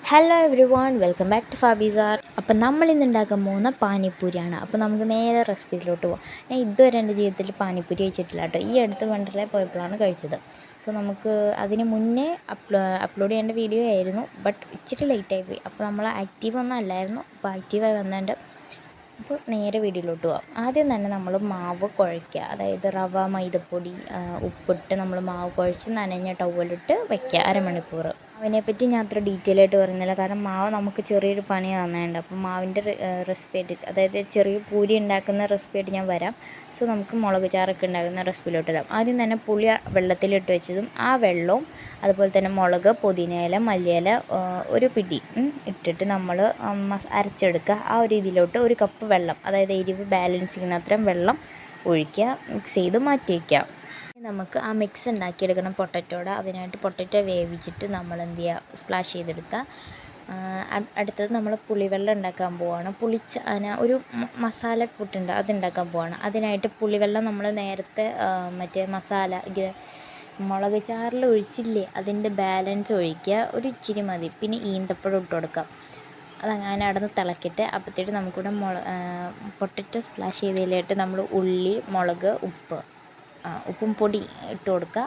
Hello everyone welcome back to ഫാബീസാർ. അപ്പം നമ്മൾ ഇന്ന് ഉണ്ടാക്കാൻ പോകുന്ന പാനിപ്പൂരിയാണ്. അപ്പോൾ നമുക്ക് നേരെ റെസിപ്പിയിലോട്ട് പോകാം. ഞാൻ ഇതുവരെ എൻ്റെ ജീവിതത്തിൽ പാനിപ്പൂരി കഴിച്ചിട്ടില്ല കേട്ടോ. ഈ അടുത്ത് വണ്ടർലയിൽ പോയപ്പോഴാണ് കഴിച്ചത്. സോ നമുക്ക് അതിന് മുന്നേ അപ്ലോഡ് ചെയ്യേണ്ട വീഡിയോ ആയിരുന്നു, ബട്ട് ഇച്ചിരി ലേറ്റായി പോയി. അപ്പോൾ നമ്മൾ ആക്റ്റീവ് ഒന്നും അല്ലായിരുന്നു. അപ്പോൾ ആക്റ്റീവായി വന്നതിൻ്റെ അപ്പോൾ നേരെ വീഡിയോയിലോട്ട് പോകാം. ആദ്യം തന്നെ നമ്മൾ മാവ് കുഴയ്ക്കുക, അതായത് റവ, മൈദപ്പൊടി, ഉപ്പിട്ട് നമ്മൾ മാവ് കുഴച്ച് നനഞ്ഞ ടവലിട്ട് വയ്ക്കുക അരമണിക്കൂർ. അതിനെപ്പറ്റി ഞാൻ അത്ര ഡീറ്റെയിൽ ആയിട്ട് പറയുന്നില്ല, കാരണം മാവ് നമുക്ക് ചെറിയൊരു പണി തന്നിട്ടുണ്ട്. അപ്പോൾ മാവിൻ്റെ റെസിപ്പി ആയിട്ട്, അതായത് ചെറിയ പൂരി ഉണ്ടാക്കുന്ന റെസിപ്പി ആയിട്ട് ഞാൻ വരാം. സോ നമുക്ക് മുളക് ചാറൊക്കെ ഉണ്ടാക്കുന്ന റെസിപ്പിയിലോട്ട് വരാം. ആദ്യം തന്നെ പുളി വെള്ളത്തിലിട്ട് വെച്ചതും ആ വെള്ളവും അതുപോലെ തന്നെ മുളക്, പുതിനയില, മല്ലിയില ഒരു പിടി ഇട്ടിട്ട് നമ്മൾ അരച്ചെടുക്കുക. ആ ഒരു ഇതിലോട്ട് ഒരു കപ്പ് വെള്ളം, അതായത് എരിവ് ബാലൻസ് ചെയ്യുന്ന അത്രയും വെള്ളം ഒഴിക്കുക, മിക്സ് ചെയ്ത് മാറ്റി വയ്ക്കുക. നമുക്ക് ആ മിക്സ് ഉണ്ടാക്കിയെടുക്കണം പൊട്ടറ്റോടെ. അതിനായിട്ട് പൊട്ടറ്റോ വേവിച്ചിട്ട് നമ്മൾ എന്ത് ചെയ്യുക, സ്പ്ലാഷ് ചെയ്തെടുക്കുക. അടുത്തത് നമ്മൾ പുളിവെള്ളം ഉണ്ടാക്കാൻ പോവുകയാണ്. ഒരു മസാല കൂട്ടുണ്ട്, അതുണ്ടാക്കാൻ പോവുകയാണ്. അതിനായിട്ട് പുളിവെള്ളം നമ്മൾ നേരത്തെ മറ്റേ മസാല മുളക് ചാറിൽ ഒഴിച്ചില്ലേ, അതിൻ്റെ ബാലൻസ് ഒഴിക്കുക, ഒരു ഇച്ചിരി മതി. പിന്നെ ഈന്തപ്പഴം ഇട്ട് കൊടുക്കാം. അതങ്ങനെ അടന്ന് തിളക്കിയിട്ട് അപ്പോഴത്തേക്ക് നമുക്കിവിടെ പൊട്ടറ്റോ സ്പ്ലാഷ് ചെയ്തതിലായിട്ട് നമ്മൾ ഉള്ളി, മുളക്, ഉപ്പും പൊടി ഇട്ട് കൊടുക്കുക.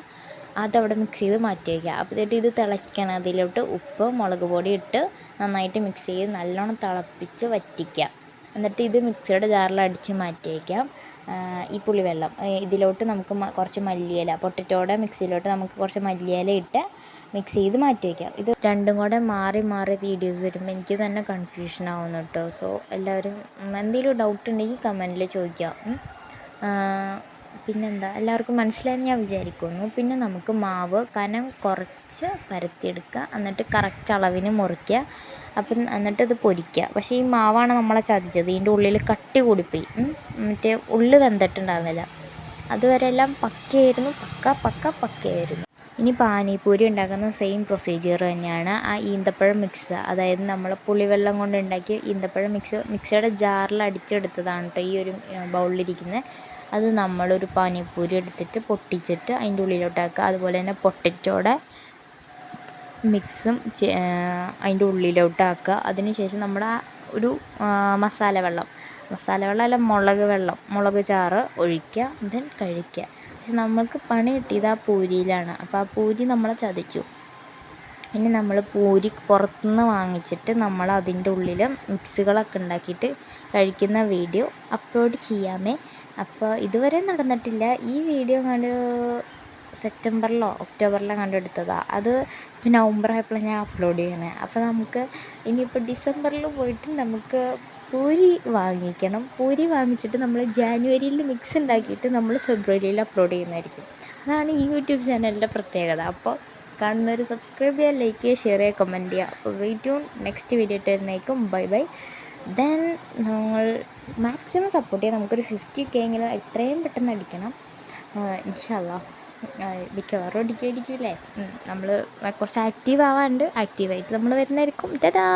അതവിടെ മിക്സ് ചെയ്ത് മാറ്റി വയ്ക്കുക. അപ്പോഴത്തേക്ക് ഇത് തിളയ്ക്കണം. അതിലോട്ട് ഉപ്പ്, മുളക് പൊടി ഇട്ട് നന്നായിട്ട് മിക്സ് ചെയ്ത് നല്ലോണം തിളപ്പിച്ച് വറ്റിക്കുക. എന്നിട്ട് ഇത് മിക്സിയുടെ ജാറിൽ അടിച്ച് മാറ്റി വയ്ക്കാം. ഈ പുളിവെള്ളം ഇതിലോട്ട് നമുക്ക് കുറച്ച് മല്ലിയില, പൊട്ടറ്റോയുടെ മിക്സിയിലോട്ട് നമുക്ക് കുറച്ച് മല്ലിയില ഇട്ട് മിക്സ് ചെയ്ത് മാറ്റി വയ്ക്കാം. ഇത് രണ്ടും കൂടെ മാറി മാറി വീഡിയോസ് വരുമ്പോൾ എനിക്ക് തന്നെ കൺഫ്യൂഷൻ ആവുന്നു കേട്ടോ. സോ എല്ലാവരും എന്തെങ്കിലും ഡൗട്ട് ഉണ്ടെങ്കിൽ കമൻറ്റിൽ ചോദിക്കാം. പിന്നെന്താ, എല്ലാവർക്കും മനസ്സിലായെന്ന് ഞാൻ വിചാരിക്കുന്നു. പിന്നെ നമുക്ക് മാവ് കനം കുറച്ച് പരത്തിയെടുക്കുക, എന്നിട്ട് കറക്റ്റ് അളവിന് മുറിക്കുക. എന്നിട്ട് ഇത് പൊരിക്കുക. പക്ഷേ ഈ മാവാണ് നമ്മളെ ചതിച്ചത്. ഇതിൻ്റെ ഉള്ളിൽ കട്ടി കൂടിപ്പോയി, മറ്റേ ഉള്ളി വെന്തിട്ടുണ്ടായിരുന്നില്ല. അതുവരെ എല്ലാം പക്കയായിരുന്നു, പക്കയായിരുന്നു. ഇനി പാനിപ്പൂരി ഉണ്ടാക്കുന്ന സെയിം പ്രൊസീജിയർ തന്നെയാണ്. ആ ഈന്തപ്പഴം മിക്സ്, അതായത് നമ്മൾ പുളിവെള്ളം കൊണ്ട് ഉണ്ടാക്കിയ ഈന്തപ്പഴം മിക്സിയുടെ ജാറിൽ അടിച്ചെടുത്തതാണ് കേട്ടോ ഈ ഒരു ബൗളിലിരിക്കുന്നത്. അത് നമ്മളൊരു പാനിപ്പൂരി എടുത്തിട്ട് പൊട്ടിച്ചിട്ട് അതിൻ്റെ ഉള്ളിലോട്ടാക്കുക. അതുപോലെ തന്നെ പൊട്ടറ്റോയുടെ മിക്സും അതിൻ്റെ ഉള്ളിലോട്ടാക്കുക. അതിനുശേഷം നമ്മുടെ ഒരു മസാലവെള്ളം അല്ല, മുളക് ചാറ് ഒഴിക്കുക, ദെൻ കഴിക്കുക. പക്ഷെ നമ്മൾക്ക് പണി കിട്ടിയത് ആ പൂരിയിലാണ്. അപ്പോൾ ആ പൂരി നമ്മളെ ചതിച്ചു. ഇനി നമ്മൾ പൂരി പുറത്തുനിന്ന് വാങ്ങിച്ചിട്ട് നമ്മൾ അതിൻ്റെ ഉള്ളിൽ മിക്സുകളൊക്കെ ഉണ്ടാക്കിയിട്ട് കഴിക്കുന്ന വീഡിയോ അപ്ലോഡ് ചെയ്യാമേ. അപ്പോൾ ഇതുവരെ നടന്നിട്ടില്ല. ഈ വീഡിയോ സെപ്റ്റംബറിലോ ഒക്ടോബറിലോ കണ്ടെടുത്തതാണ്. അത് ഇപ്പോൾ നവംബർ ആയപ്പോഴാണ് ഞാൻ അപ്ലോഡ് ചെയ്യുന്നത്. അപ്പോൾ നമുക്ക് ഇനിയിപ്പോൾ ഡിസംബറിൽ പോയിട്ട് നമുക്ക് പൂരി വാങ്ങിക്കണം. പൂരി വാങ്ങിച്ചിട്ട് നമ്മൾ ജാനുവരിയിൽ മിക്സ് ഉണ്ടാക്കിയിട്ട് നമ്മൾ ഫെബ്രുവരിയിൽ അപ്ലോഡ് ചെയ്യുന്നതായിരിക്കും. അതാണ് ഈ യൂട്യൂബ് ചാനലിൻ്റെ പ്രത്യേകത. അപ്പോൾ കാണുന്നവർ സബ്സ്ക്രൈബ് ചെയ്യുക, ലൈക്ക് ചെയ്യുക, ഷെയർ ചെയ്യുക, കമൻറ്റ് ചെയ്യുക. അപ്പോൾ വെയിറ്റ് ട്യൂൺ, നെക്സ്റ്റ് വീഡിയോ ഇട്ടുന്നേക്കും. ബൈ. ദെൻ നമ്മൾ മാക്സിമം സപ്പോർട്ട് ചെയ്യുക. നമുക്കൊരു 50K എങ്കിലും എത്രയും പെട്ടെന്ന് അടിക്കണം ഇൻഷാ അല്ലാഹ്. മിക്കവാറും അടിക്കുമായിരിക്കും അല്ലേ. നമ്മൾ കുറച്ച് ആക്റ്റീവായിട്ട് നമ്മൾ വരുന്നതായിരിക്കും. ടാറ്റാ.